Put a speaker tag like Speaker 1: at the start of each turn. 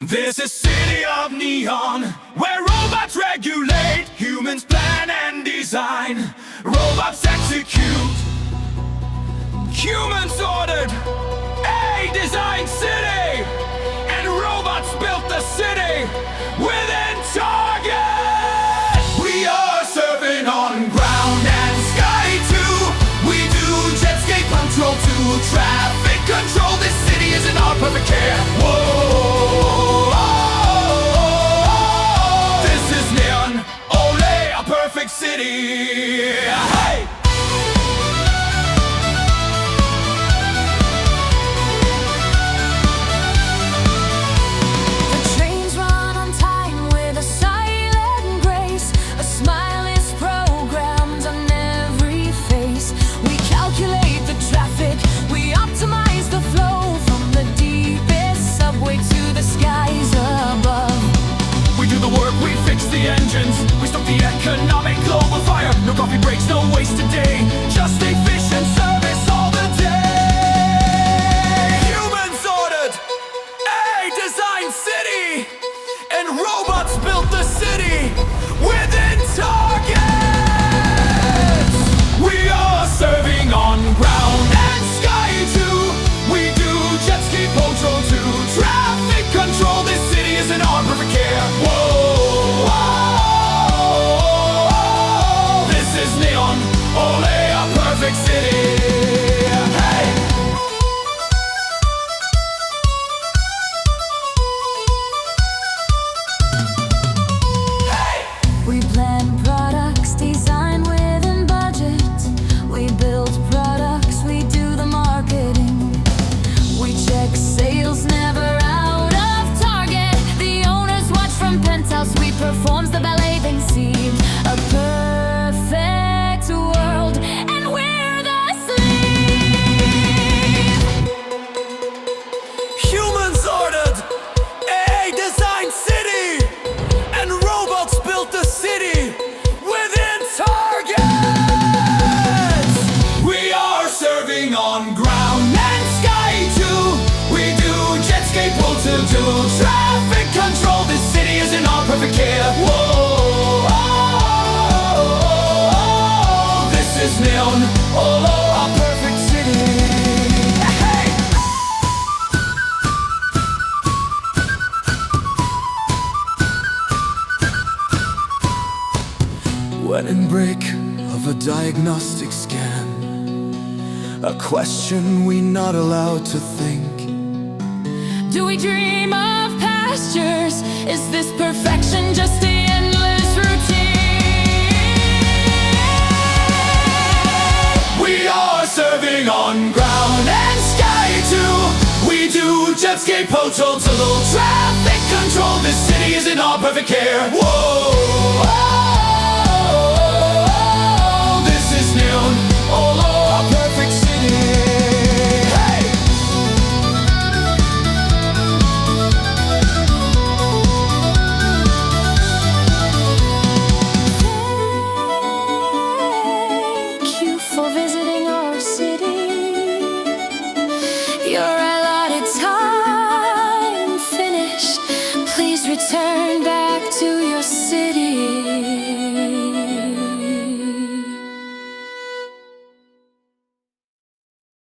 Speaker 1: This is city of neon, where robots regulate, humans plan and design, robots execute. Humans ordered a design city, and robots built the city within target. We are serving on ground and sky too. We do jetscape control to traffic control. This city is in our perfect care. Whoa. Perfect city. Hey!
Speaker 2: The trains run on time with a silent grace. A smile is programmed on every face. We calculate the traffic, we optimize the flow from the deepest subway to the skies above.
Speaker 1: We do the work, we fix the engines, we stop the economic global fire. No coffee breaks, no wasted day, just efficient service all the day. Humans ordered a design city, and robots built the city within target. We are serving on ground and sky too. We do jet ski control to traffic control. This city is in our perfect care. Whoa, whoa, this is neon, ole, a perfect city. Hey. Hey.
Speaker 2: We plan products, design within budget. We build products, we do the marketing. We check sales, never out of target. The owners watch from penthouse, we performs the ballet they see. A perfect world, and we're the slave.
Speaker 1: Humans ordered a design city, and robots built the city within target. We are serving on ground and sky too. We do jetscape to do traffic control. This city is in our perfect care. Whoa, this is neon, oh, a perfect city. Hey. When in break of a diagnostic scan, a question we not allowed to think.
Speaker 2: Do we dream of pastures? Is this perfection just the endless routine?
Speaker 1: We are serving on ground and sky too. We do jetscape hotel to low traffic control. This city is in our perfect care. Whoa, this is neon, oh, a perfect city. Hey.
Speaker 2: Thank you for visiting our city. You're